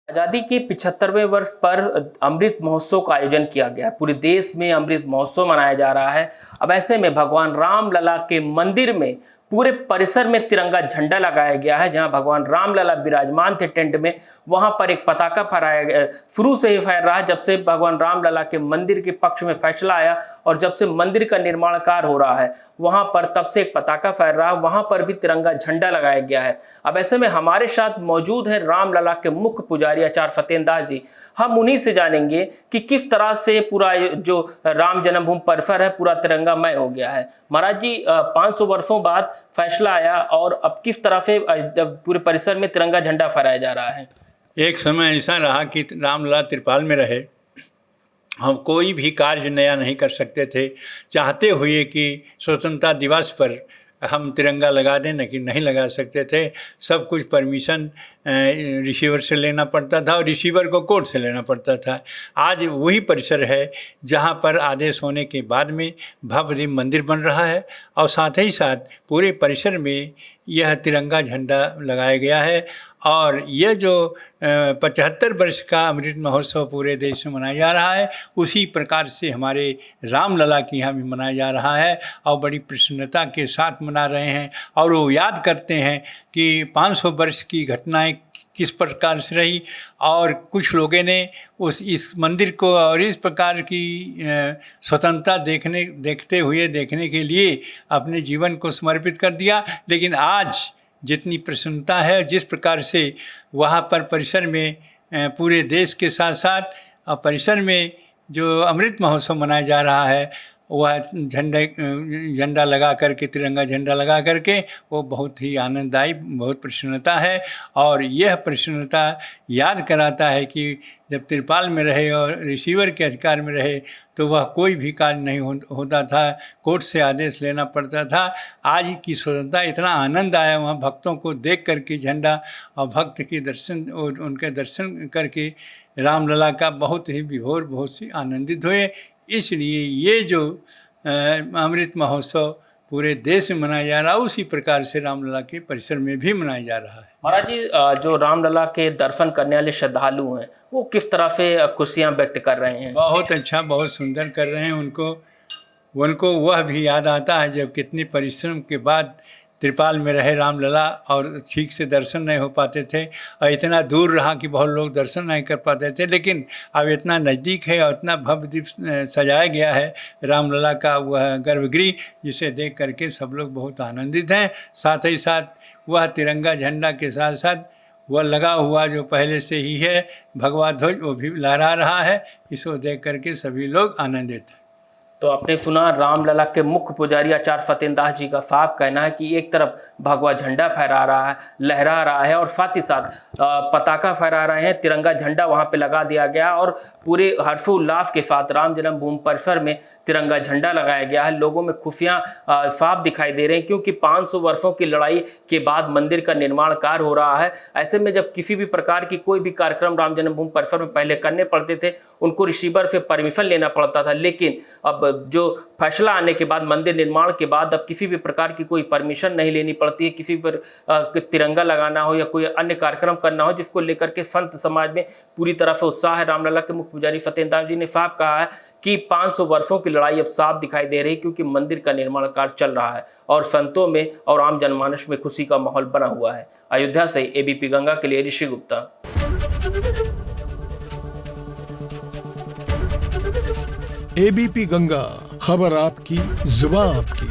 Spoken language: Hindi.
आज़ादी के 75वें वर्ष पर अमृत महोत्सव का आयोजन किया गया। पूरे देश में अमृत महोत्सव मनाया जा रहा है। अब ऐसे में भगवान रामलला के मंदिर में पूरे परिसर में तिरंगा झंडा लगाया गया है। जहां भगवान रामलला विराजमान थे टेंट में, वहां पर एक पताका फहराया गया। शुरू से ही फहर रहा है, जब से भगवान रामलला के मंदिर के पक्ष में फैसला आया और जब से मंदिर का निर्माण कार्य हो रहा है, वहां पर तब से एक पताका फहर रहा है। वहां पर भी तिरंगा झंडा लगाया गया है। अब ऐसे में हमारे साथ मौजूद है रामलला के मुख्य पुजारी आचार्य फतेंद्र दास जी। हम उन्हीं से जानेंगे कि किस तरह से पूरा जो राम जन्मभूमि परिसर है पूरा तिरंगामय हो गया है। महाराज जी, 500 वर्षों बाद फैसला आया और अब किस तरह से पूरे परिसर में तिरंगा झंडा फहराया जा रहा है? एक समय ऐसा रहा कि रामलला त्रिपाल में रहे, हम कोई भी कार्य नया नहीं कर सकते थे। चाहते हुए कि स्वतंत्रता दिवस पर हम तिरंगा लगा दें, लेकिन नहीं लगा सकते थे। सब कुछ परमिशन रिसीवर से लेना पड़ता था और रिसीवर को कोर्ट से लेना पड़ता था। आज वही परिसर है जहाँ पर आदेश होने के बाद में भव्य मंदिर बन रहा है और साथ ही साथ पूरे परिसर में यह तिरंगा झंडा लगाया गया है। और यह जो 75 वर्ष का अमृत महोत्सव पूरे देश में मनाया जा रहा है, उसी प्रकार से हमारे रामलला की यहाँ भी मनाया जा रहा है और बड़ी प्रसन्नता के साथ मना रहे हैं। और वो याद करते हैं कि 500 वर्ष की घटनाएं किस प्रकार से रही और कुछ लोगों ने इस मंदिर को और इस प्रकार की स्वतंत्रता देखने के लिए अपने जीवन को समर्पित कर दिया। लेकिन आज जितनी प्रसन्नता है, जिस प्रकार से वहाँ पर परिसर में पूरे देश के साथ साथ परिसर में जो अमृत महोत्सव मनाया जा रहा है, वह झंडा लगा करके, तिरंगा झंडा लगा करके, वो बहुत ही आनंददायी, बहुत प्रसन्नता है। और यह प्रसन्नता याद कराता है कि जब त्रिपाल में रहे और रिसीवर के अधिकार में रहे तो वह कोई भी कार्य नहीं होता था, कोर्ट से आदेश लेना पड़ता था। आज की स्वतंत्रता, इतना आनंद आया वहाँ भक्तों को देख करके झंडा और भक्त के दर्शन और उनके दर्शन करके रामलला का बहुत ही विभोर, बहुत सी आनंदित हुए। इसलिए ये जो अमृत महोत्सव पूरे देश में मनाया जा रहा है, उसी प्रकार से रामलला के परिसर में भी मनाया जा रहा है। महाराज जी, जो रामलला के दर्शन करने वाले श्रद्धालु हैं, वो किस तरह से खुशियां व्यक्त कर रहे हैं? बहुत अच्छा, बहुत सुंदर कर रहे हैं। उनको वह भी याद आता है जब कितनी परिश्रम के बाद त्रिपाल में रहे रामलला और ठीक से दर्शन नहीं हो पाते थे और इतना दूर रहा कि बहुत लोग दर्शन नहीं कर पाते थे। लेकिन अब इतना नज़दीक है और इतना भव्य दीप सजाया गया है रामलला का वह गर्भगृह, जिसे देख करके सब लोग बहुत आनंदित हैं। साथ ही साथ वह तिरंगा झंडा के साथ साथ वह लगा हुआ जो पहले से ही है भगवा ध्वज, वो भी लहरा रहा है। इसको देख करके सभी लोग आनंदित हैं। तो आपने सुना रामलला के मुख्य पुजारी आचार्य फतेंद्र दास जी का साफ कहना है कि एक तरफ भगवा झंडा फहरा रहा है, लहरा रहा है और साथ ही साथ पताका फहरा रहे हैं, तिरंगा झंडा वहां पे लगा दिया गया और पूरे हर्षोल्लास के साथ राम जन्मभूमि परिसर में तिरंगा झंडा लगाया गया है। लोगों में खुशियां साफ दिखाई दे रहे हैं, क्योंकि 500 वर्षों की लड़ाई के बाद मंदिर का निर्माण कार्य हो रहा है। ऐसे में जब किसी भी प्रकार की कोई भी कार्यक्रम राम जन्मभूमि परिसर में पहले करने पड़ते थे, उनको रिसीवर से परमिशन लेना पड़ता था। लेकिन अब जो फैसला आने के बाद, मंदिर निर्माण के बाद, अब किसी भी प्रकार की कोई परमिशन नहीं लेनी पड़ती है। किसी पर तिरंगा लगाना हो या कोई अन्य कार्यक्रम करना हो, जिसको लेकर के संत समाज में पूरी तरह से उत्साह है। रामलला के मुख्य पुजारी फतेंद्र दास जी ने साफ कहा है कि 500 वर्षों की लड़ाई अब साफ दिखाई दे रही है, क्योंकि मंदिर का निर्माण कार्य चल रहा है और संतों में और आम जनमानस में खुशी का माहौल बना हुआ है। अयोध्या से एबीपी गंगा के लिए ऋषि गुप्ता। एबीपी गंगा, खबर आपकी, जुबान आपकी।